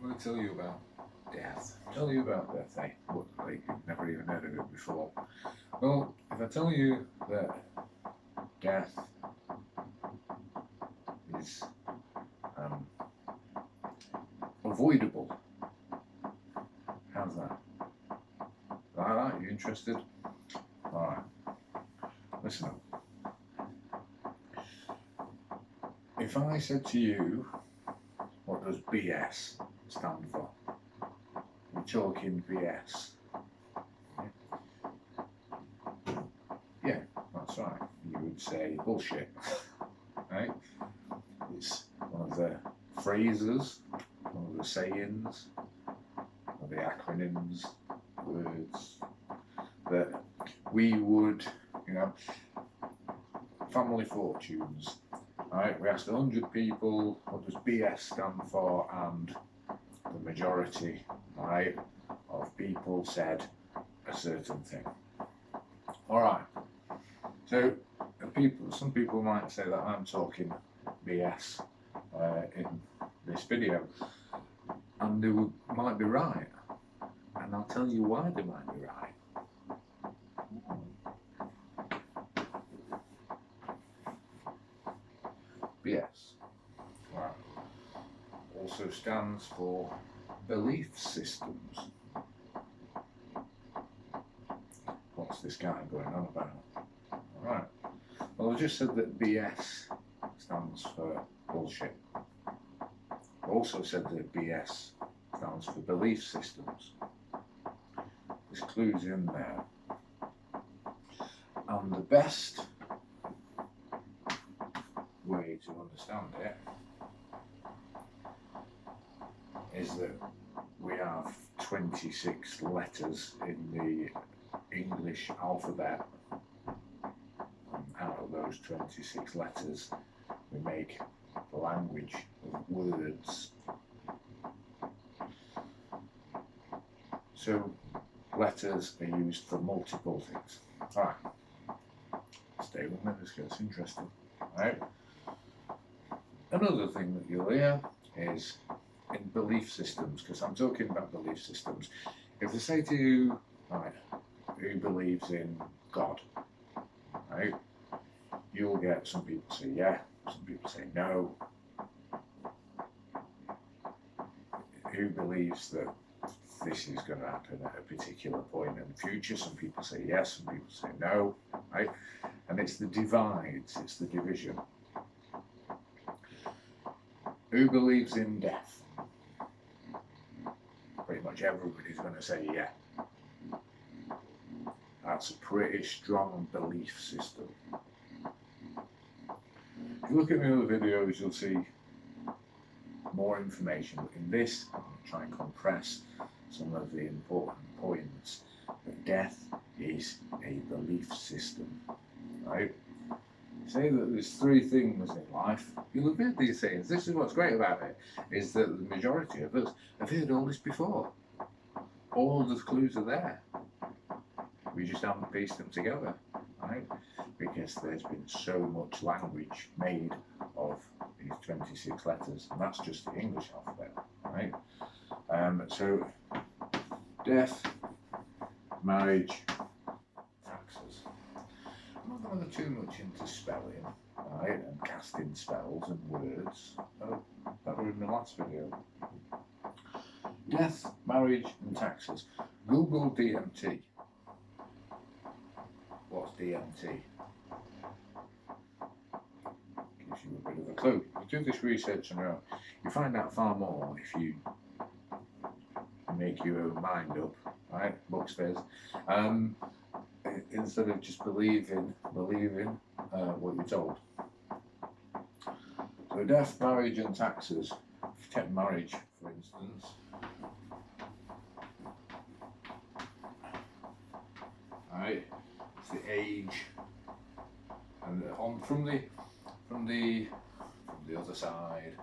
I'm going to tell you about death. Tell you about death, eh? What, like you've never even heard of it before. Well, if I tell you that death is um, avoidable, how's that? Alright, you interested? Alright, listen up. If I said to you, what does BS stand for? We're talking BS. Yeah, that's right. You would say bullshit, right? It's one of the phrases, one of the sayings, or the acronyms, words that we would, you know, family fortunes. Right, we asked 100 people what does BS stand for, and the majority, right, of people said a certain thing. All right. So, some people might say that I'm talking BS in this video, and they might be right, and I'll tell you why they might be right. BS, right, also stands for belief systems. What's this guy going on about? All right. Well, I just said that BS stands for bullshit. I also said that BS stands for belief systems. There's clues in there. And the best way to understand it is that we have 26 letters in the English alphabet. And out of those 26 letters, we make the language of words. So letters are used for multiple things. Alright, stay with me, this gets interesting. Alright. Another thing that you'll hear is in belief systems, because I'm talking about belief systems. If they say to you, right, who believes in God, right, you'll get some people say yeah, some people say no. Who believes that this is going to happen at a particular point in the future? Some people say yes, some people say no, right? And it's the divides, it's the division. Who believes in death? Pretty much everybody's going to say yeah. That's a pretty strong belief system. If you look at my other videos, you'll see more information. But in this, I'm going to try and compress some of the important points. That death is a belief system, right? Say that there's three things in life. You'll have heard these things. This is what's great about it, is that the majority of us have heard all this before. All the clues are there. We just haven't pieced them together, right? Because there's been so much language made of these 26 letters, and that's just the English alphabet, right? So, death, marriage, taxes. I'm not going to go too much into spelling, right, and casting spells and words. That were in the last video. Death, marriage, and taxes. Google DMT. What's DMT? Gives you a bit of a clue. You do this research on your own. You find out far more if you make your own mind up, right? Books says. Instead of just believing what you're told. So death, marriage and taxes. If you take marriage, for instance, right, it's the age, and on from the other side,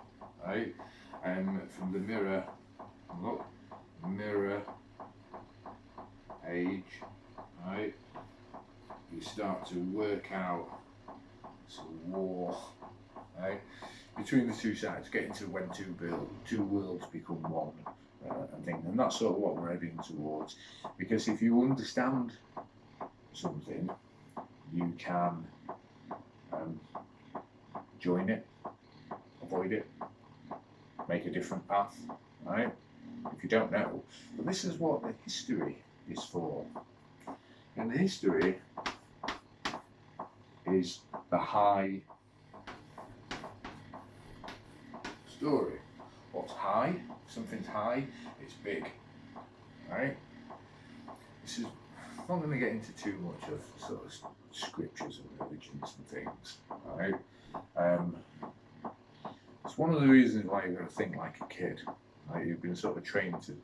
right, from the mirror, look, mirror, age, right, you start to work out it's a war, right, between the two sides, getting to when two worlds become one, and things, and that's sort of what we're heading towards. Because if you understand something, you can join it, avoid it, make a different path, right? If you don't know, but this is what the history is for. And the history is the high story. What's high? If something's high, it's big, right? This is I'm not going to get into too much of sort of scriptures and religions and things, right? It's one of the reasons why you've got to think like a kid. Right? You've been sort of trained to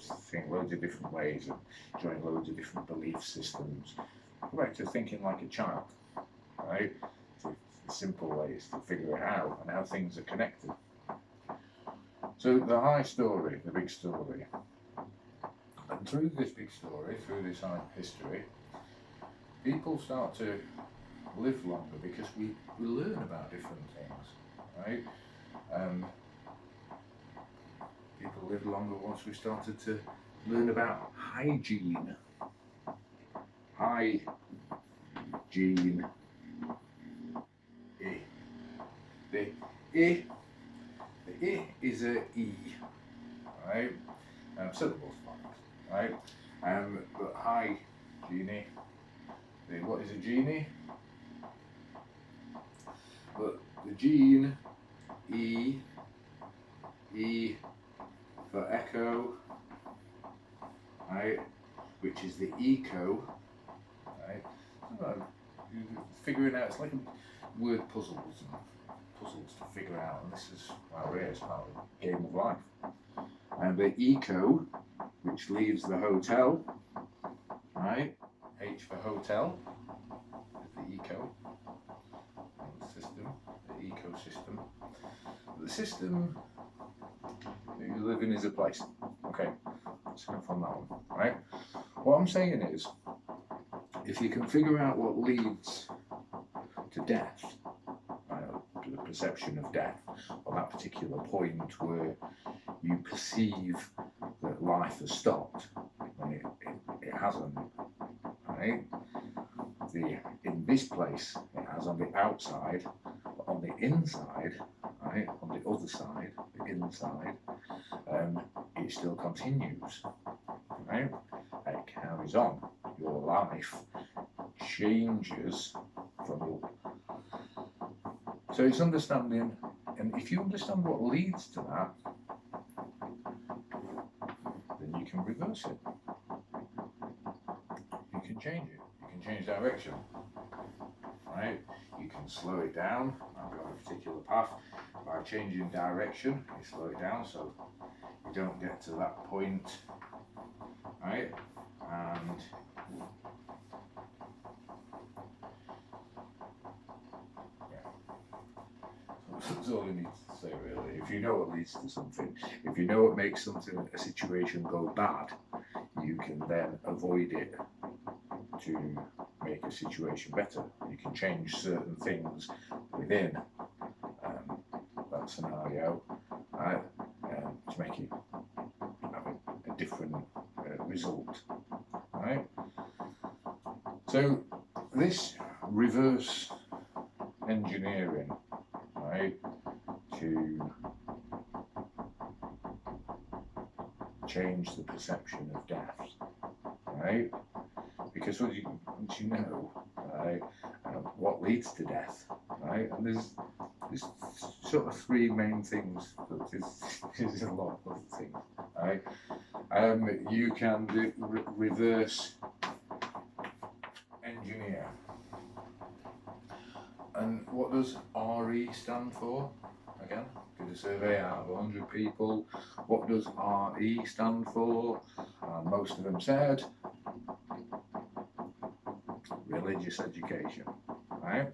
think loads of different ways and join loads of different belief systems. Go back to thinking like a child, right? The simple ways to figure it out and how things are connected. So the high story, the big story. And through this big story, through this high history, people start to live longer because we learn about different things, right? People live longer once we started to learn about hygiene. Hygiene. The I is a E, right? Syllables, right? But hygiene. What is a genie? But the gene, E for echo, right? Which is the eco, right? So, figuring out, it's like word puzzles to figure out, and this is why we're here, it's part of the game of life. And the eco, which leaves the hotel, right? H for hotel, is the eco, the system, the ecosystem. The system that you live in is a place. Okay, let's go from that one, right? What I'm saying is, if you can figure out what leads to death, to the perception of death, or that particular point where you perceive that life has stopped, when it hasn't, right? In this place, it has on the outside, but on the inside, right, on the other side, the inside, it still continues, right? It carries on. Your life changes from your. So it's understanding, and if you understand what leads to that, then you can reverse it. You can change it. You can change direction, right? You can slow it down. I'm on a particular path. By changing direction, you slow it down so you don't get to that point, right? And that's all you need to say, really. If you know what leads to something, if you know what makes a situation go bad, you can then avoid it to make a situation better. You can change certain things within that scenario, right, to make it have a different result, right? So this reverse engineering, right, to change the perception of death, right? Because once you know, right, what leads to death, right, and there's sort of three main things, but there's a lot of things, right? You can reverse engineer. And what does RE stand for? Again, did a survey out of 100 people. What does RE stand for? Most of them said religious education, right?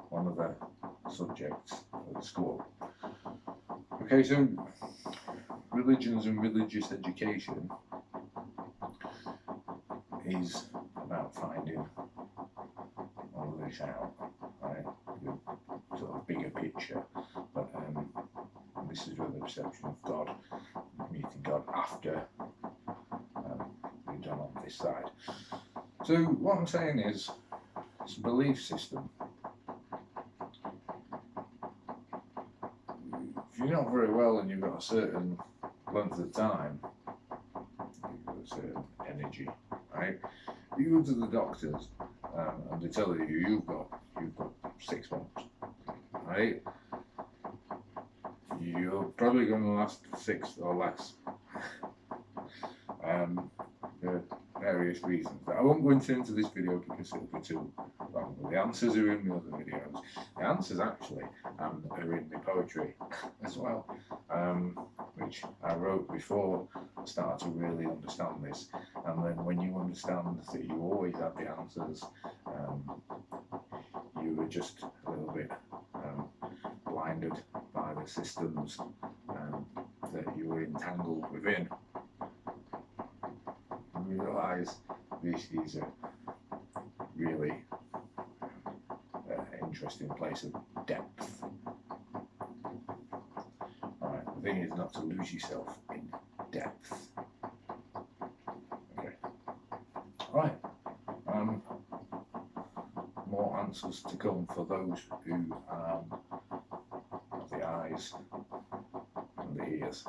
One of the subjects at the school. Okay, so religions and religious education is about finding all of this out, right? The sort of bigger picture, but this is really the perception of God, meeting God after you've done on this side. So what I'm saying is, it's a belief system. If you're not very well and you've got a certain length of time, you've got a certain energy, right? You go to the doctors and they tell you you've got 6 months, right? You're probably going to last 6 or less. For various reasons. I won't go into this video because it'll be too long. The answers are in the other videos. The answers actually are in the poetry as well, which I wrote before I started to really understand this. And then when you understand that you always have the answers, you were just a little bit blinded by the systems that you were entangled within. You realise this is a really interesting place of depth. Alright, the thing is not to lose yourself in depth. Okay. Alright. More answers to come for those who have the eyes and the ears.